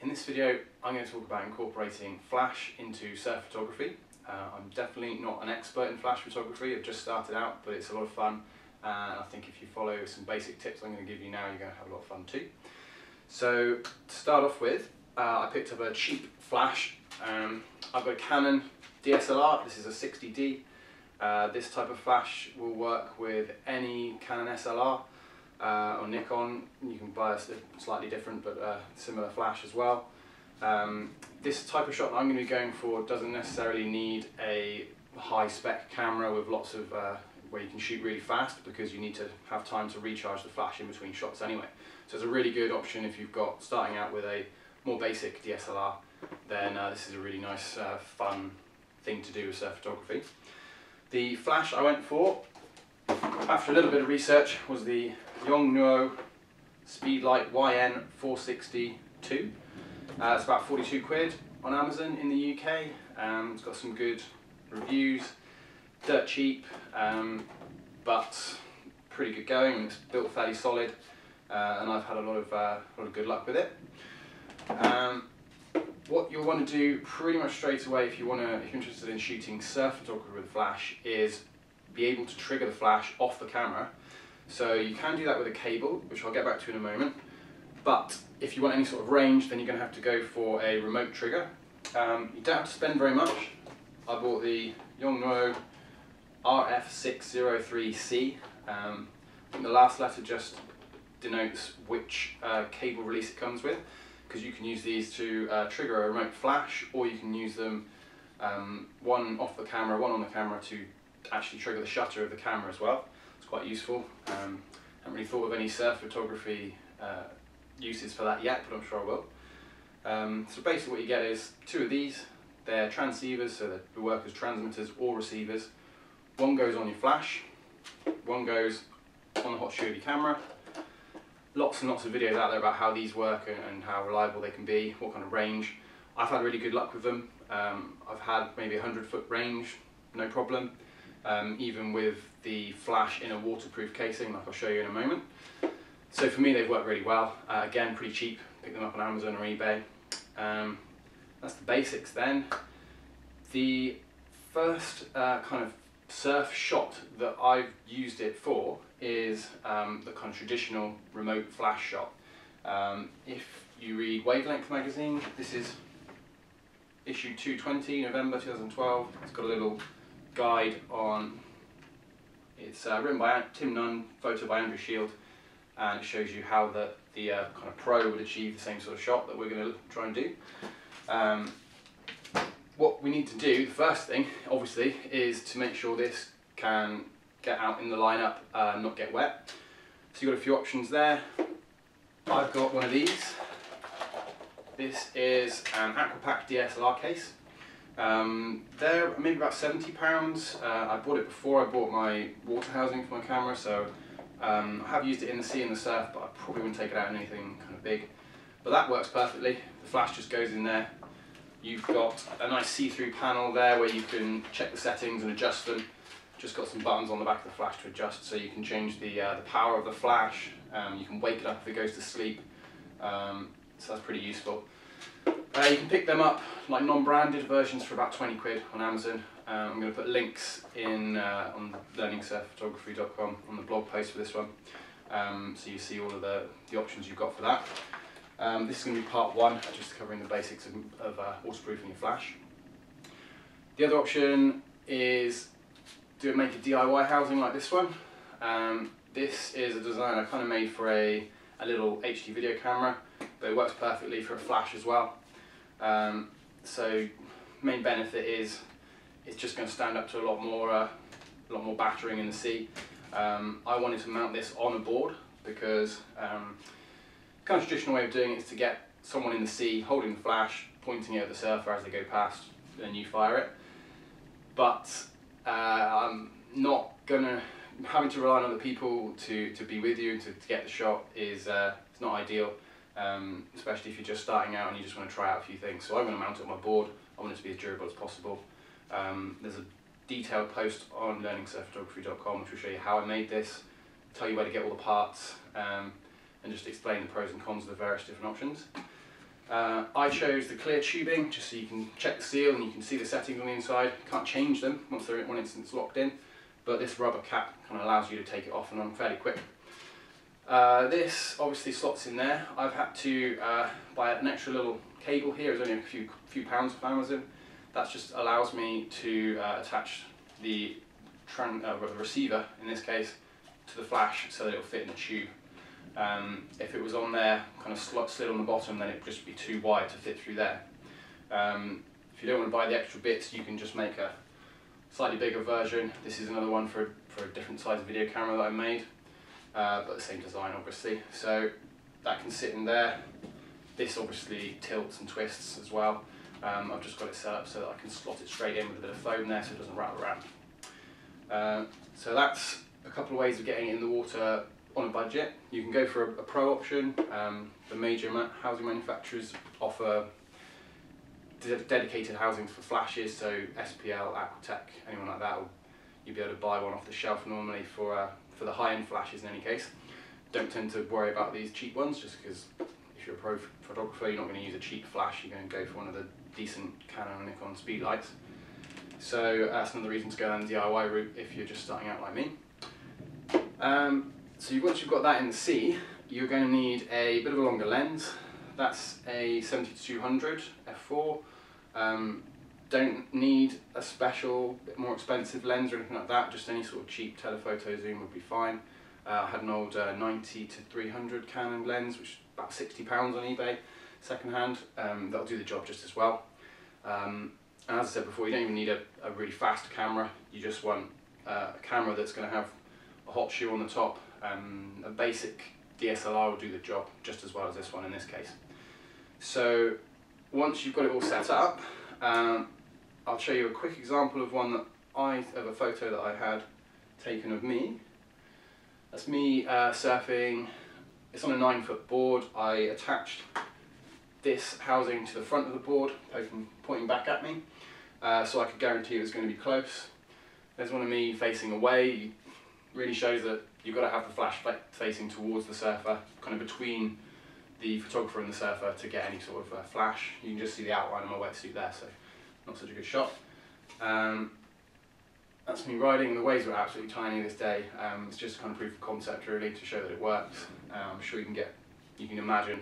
In this video I'm going to talk about incorporating flash into surf photography. I'm definitely not an expert in flash photography, I've just started out, but it's a lot of fun, and I think if you follow some basic tips I'm going to give you now, you're going to have a lot of fun too. So to start off with, I picked up a cheap flash. I've got a Canon DSLR, this is a 60D. This type of flash will work with any Canon SLR or Nikon. You can buy a slightly different but similar flash as well. This type of shot that I'm going to be going for doesn't necessarily need a high spec camera with lots of where you can shoot really fast, because you need to have time to recharge the flash in between shots anyway. So it's a really good option if you've got starting out with a more basic DSLR. Then this is a really nice fun thing to do with surf photography. The flash I went for, after a little bit of research, was the Yongnuo Speedlight YN460 II. It's about 42 quid on Amazon in the UK. It's got some good reviews, dirt cheap, but pretty good going. It's built fairly solid, and I've had a lot of good luck with it. What you'll want to do pretty much straight away if you're interested in shooting surf photography with a flash is be able to trigger the flash off the camera. So you can do that with a cable, which I'll get back to in a moment. But if you want any sort of range, then you're going to have to go for a remote trigger. You don't have to spend very much. I bought the Yongnuo RF603C. I think the last letter just denotes which cable release it comes with, because you can use these to trigger a remote flash, or you can use them one off the camera, one on the camera to actually trigger the shutter of the camera as well. It's quite useful. Haven't really thought of any surf photography uses for that yet, but I'm sure I will. So basically what you get is two of these. They're transceivers, so they work as transmitters or receivers. One goes on your flash, one goes on the hot shoe of your camera. Lots and lots of videos out there about how these work and how reliable they can be, what kind of range. I've had really good luck with them. I've had maybe 100-foot range, no problem. Even with the flash in a waterproof casing, like I'll show you in a moment. So for me, they've worked really well. Again, pretty cheap. Pick them up on Amazon or eBay. That's the basics then. The first kind of surf shot that I've used it for is the kind of traditional remote flash shot. If you read Wavelength magazine, this is issue 220, November 2012. It's got a little guide on, it's written by Tim Nunn, photo by Andrew Shield, and it shows you how the kind of pro would achieve the same sort of shot that we're going to try and do. What we need to do, the first thing, obviously, is to make sure this can get out in the lineup, not get wet. So you've got a few options there. I've got one of these. This is an Aquapack DSLR case. They're maybe about £70. I bought it before I bought my water housing for my camera, so I have used it in the sea and the surf, but I probably wouldn't take it out in anything kind of big. But that works perfectly. The flash just goes in there. You've got a nice see-through panel there where you can check the settings and adjust them. Just got some buttons on the back of the flash to adjust, so you can change the power of the flash. You can wake it up if it goes to sleep. So that's pretty useful. You can pick them up like non-branded versions for about 20 quid on Amazon. I'm going to put links in on learningsurfphotography.com on the blog post for this one, so you see all of the options you've got for that. This is going to be part one, just covering the basics of waterproofing your flash. The other option is to make a DIY housing like this one. This is a design I kind of made for a little HD video camera, but it works perfectly for a flash as well. So main benefit is it's just going to stand up to a lot more battering in the sea. I wanted to mount this on a board because kind of traditional way of doing it is to get someone in the sea holding the flash, pointing it at the surfer as they go past, and you fire it. But I'm not gonna, having to rely on other people to be with you to get the shot is it's not ideal, especially if you're just starting out and you just want to try out a few things. So I'm going to mount it on my board. I want it to be as durable as possible. There's a detailed post on learningsurfphotography.com which will show you how I made this, tell you where to get all the parts, and just explain the pros and cons of the various different options. I chose the clear tubing just so you can check the seal and you can see the settings on the inside. You can't change them once it's locked in, but this rubber cap kind of allows you to take it off and on fairly quick. This obviously slots in there. I've had to buy an extra little cable here. It's only a few pounds from Amazon. That just allows me to attach the receiver, in this case, to the flash so that it'll fit in the tube. If it was on there, kind of slid on the bottom, then it would just be too wide to fit through there. If you don't want to buy the extra bits, you can just make a slightly bigger version. This is another one for a different size video camera that I made, but the same design obviously. So that can sit in there. This obviously tilts and twists as well. I've just got it set up so that I can slot it straight in with a bit of foam there so it doesn't rattle around. So that's a couple of ways of getting it in the water on a budget. You can go for a pro option. The major housing manufacturers offer dedicated housings for flashes, so SPL, Aquatech, anyone like that, you'll be able to buy one off the shelf normally for the high-end flashes in any case. Don't tend to worry about these cheap ones just because if you're a pro photographer you're not going to use a cheap flash, you're going to go for one of the decent Canon or Nikon speed lights. So that's another reason to go down the DIY route if you're just starting out like me. So once you've got that in the sea, you're going to need a bit of a longer lens. That's a 70-200 f4. Don't need a special, bit more expensive lens or anything like that, just any sort of cheap telephoto zoom would be fine. I had an old 90-300 Canon lens, which is about £60 on eBay, second hand. That'll do the job just as well. And as I said before, you don't even need a really fast camera, you just want a camera that's going to have a hot shoe on the top. A basic DSLR will do the job just as well as this one in this case. So once you've got it all set up, I'll show you a quick example of a photo that I had taken of me. That's me surfing. It's on a 9-foot board. I attached this housing to the front of the board, pointing back at me, so I could guarantee it was going to be close. There's one of me facing away. Really shows that you've got to have the flash facing towards the surfer, kind of between the photographer and the surfer to get any sort of flash. You can just see the outline of my wetsuit there, so not such a good shot. That's me riding. The waves were absolutely tiny this day. It's just kind of proof of concept really to show that it works. I'm sure you can imagine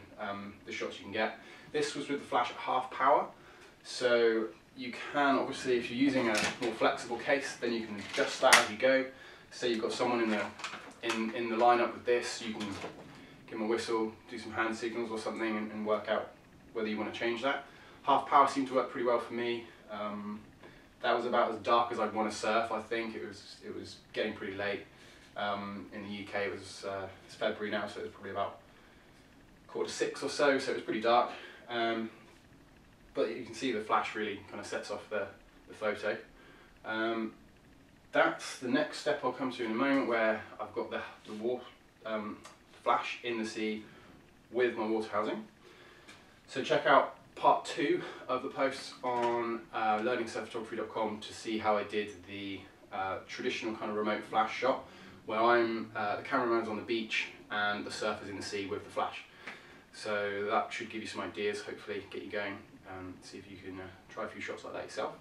the shots you can get. This was with the flash at half power, so you can obviously, if you're using a more flexible case, then you can adjust that as you go. Say you've got someone in the lineup with this, you can give them a whistle, do some hand signals or something, and work out whether you want to change that. Half power seemed to work pretty well for me. That was about as dark as I'd want to surf. I think it was getting pretty late. In the UK it's February now, so it was probably about 5:45 or so it was pretty dark. But you can see the flash really kind of sets off the photo. That's the next step I'll come to in a moment, where I've got the flash in the sea with my water housing. So check out part 2 of the post on learningsurfphotography.com to see how I did the traditional kind of remote flash shot, where the cameraman's on the beach and the surfer's in the sea with the flash. So that should give you some ideas, hopefully get you going, see if you can try a few shots like that yourself.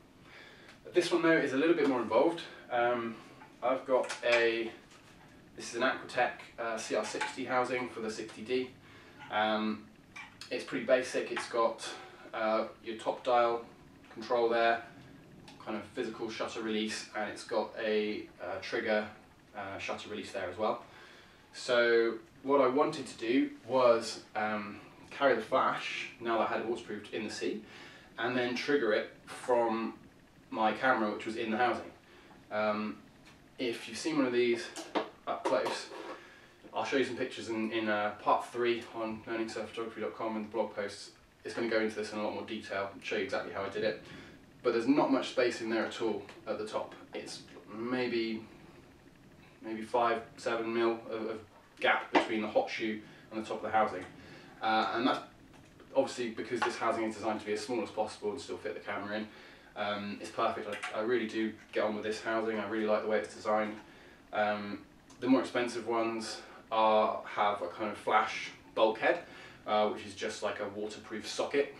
This one though is a little bit more involved. I've got this is an Aquatech CR60 housing for the 60D. It's pretty basic. It's got your top dial control there, kind of physical shutter release, and it's got a trigger shutter release there as well. So what I wanted to do was carry the flash, now that I had it waterproofed, in the sea, and then trigger it from my camera, which was in the housing. If you've seen one of these up close, I'll show you some pictures in part 3 on learningsurfphotography.com, and the blog posts. It's going to go into this in a lot more detail and show you exactly how I did it. But there's not much space in there at all at the top. It's maybe 5-7 mil of gap between the hot shoe and the top of the housing. And that's obviously because this housing is designed to be as small as possible and still fit the camera in. It's perfect. I really do get on with this housing. I really like the way it's designed. The more expensive ones have a kind of flash bulkhead, which is just like a waterproof socket.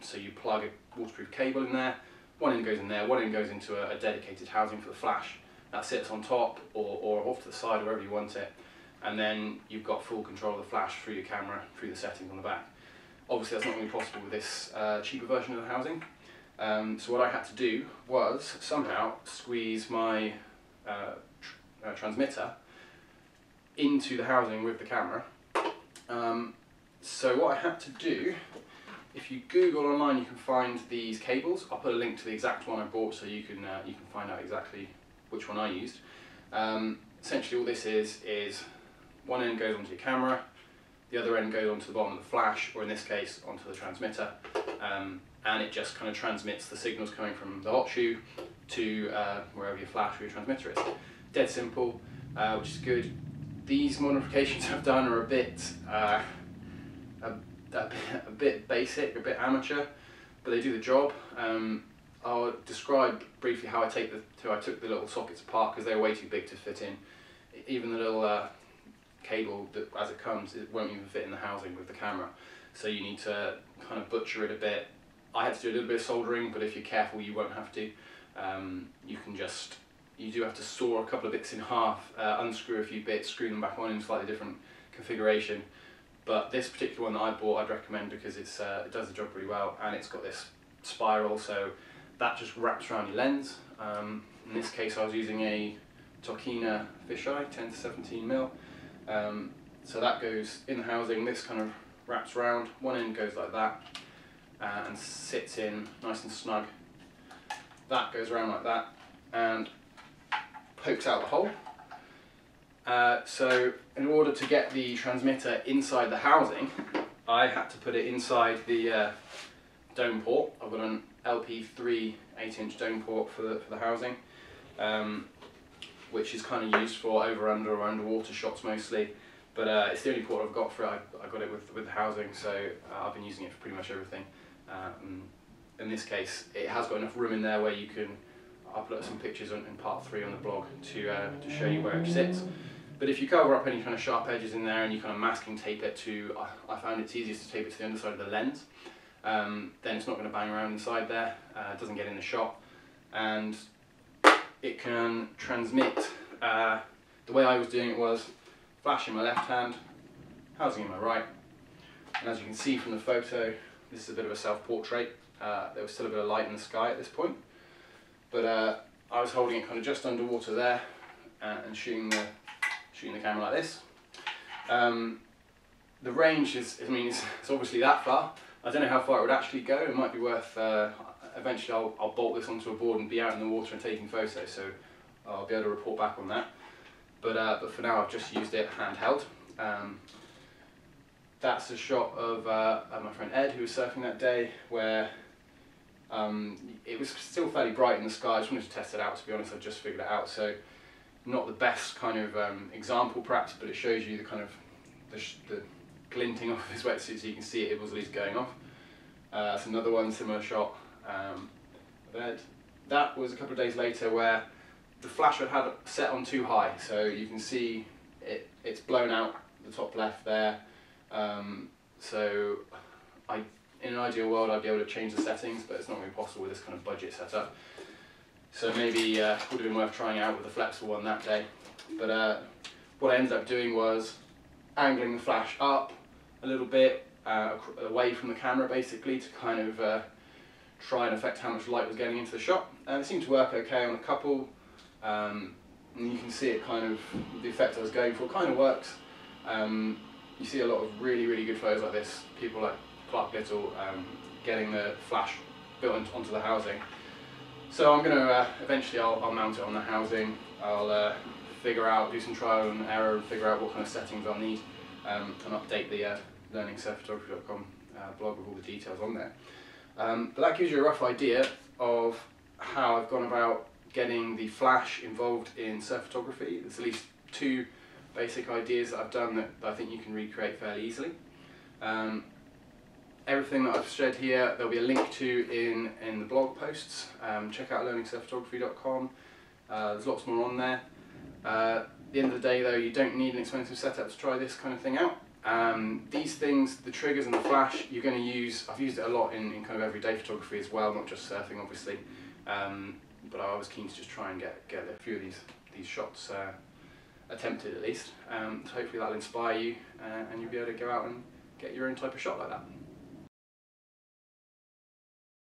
So you plug a waterproof cable in there, one end goes in there, one end goes into a dedicated housing for the flash. That sits on top or off to the side, wherever you want it. And then you've got full control of the flash through your camera, through the settings on the back. Obviously that's not going to be possible with this cheaper version of the housing. So what I had to do was somehow squeeze my transmitter into the housing with the camera. So what I had to do, if you Google online you can find these cables. I'll put a link to the exact one I bought so you can find out exactly which one I used. Essentially all this is one end goes onto your camera, the other end goes onto the bottom of the flash, or in this case onto the transmitter, and it just kind of transmits the signals coming from the hot shoe to wherever your flash or your transmitter is. Dead simple, which is good. These modifications I've done are a bit basic, a bit amateur, but they do the job. I'll describe briefly how I took the little sockets apart, because they're way too big to fit in. Even the little cable, that as it comes, it won't even fit in the housing with the camera. So you need to kind of butcher it a bit. I had to do a little bit of soldering, but if you're careful you won't have to. You do have to saw a couple of bits in half, unscrew a few bits, screw them back on in a slightly different configuration. But this particular one that I bought I'd recommend because it does the job really well, and it's got this spiral, so that just wraps around your lens. In this case I was using a Tokina fisheye, 10 to 17 mil. So that goes in the housing, this kind of wraps around, one end goes like that and sits in nice and snug. That goes around like that and pokes out the hole. So in order to get the transmitter inside the housing, I had to put it inside the dome port. I've got an LP3 8-inch dome port for the housing, which is kind of used for over-under or underwater shots mostly, but it's the only port I've got for it. I got it with the housing, so I've been using it for pretty much everything. In this case, it has got enough room in there where you can upload some pictures in part 3 on the blog to show you where it sits. But if you cover up any kind of sharp edges in there and you kind of masking tape it to, I found it's easiest to tape it to the underside of the lens, then it's not going to bang around inside there, it doesn't get in the shot, and it can transmit. The way I was doing it was flash in my left hand, housing in my right, and as you can see from the photo, this is a bit of a self-portrait. There was still a bit of light in the sky at this point, but I was holding it kind of just underwater there and shooting the camera like this. The range is, I mean, it's obviously that far. I don't know how far it would actually go. It might be worth, eventually I'll bolt this onto a board and be out in the water and taking photos, so I'll be able to report back on that. But for now I've just used it handheld. That's a shot of my friend Ed, who was surfing that day, where it was still fairly bright in the sky. I just wanted to test it out, to be honest. I just figured it out, so not the best kind of example perhaps, but it shows you the kind of the glinting off his wetsuit, so you can see it was at least going off. That's another one, similar shot of Ed. That was a couple of days later, where the flash had set on too high, so you can see it's blown out the top left there. So in an ideal world I'd be able to change the settings, but it's not going to be possible with this kind of budget setup. So maybe would have been worth trying out with the flexible one that day. But what I ended up doing was angling the flash up a little bit, away from the camera basically, to kind of try and affect how much light was getting into the shot. And it seemed to work okay on a couple, and you can see it kind of, the effect I was going for kind of works. You see a lot of really good photos like this, people like Clark Little getting the flash built onto the housing. So I'm going to, eventually I'll mount it on the housing. I'll do some trial and error and figure out what kind of settings I'll need, and update the learningsurfphotography.com blog with all the details on there. But that gives you a rough idea of how I've gone about getting the flash involved in surf photography. There's at least 2 basic ideas that I've done that I think you can recreate fairly easily. Everything that I've shared here there'll be a link to in the blog posts. Check out learningsurfphotography.com. There's lots more on there. At the end of the day though, you don't need an expensive setup to try this kind of thing out. These things, the triggers and the flash, you're going to use, I've used it a lot in kind of everyday photography as well, not just surfing obviously, but I was keen to just try and get a few of these shots attempted at least. So hopefully that'll inspire you and you'll be able to go out and get your own type of shot like that.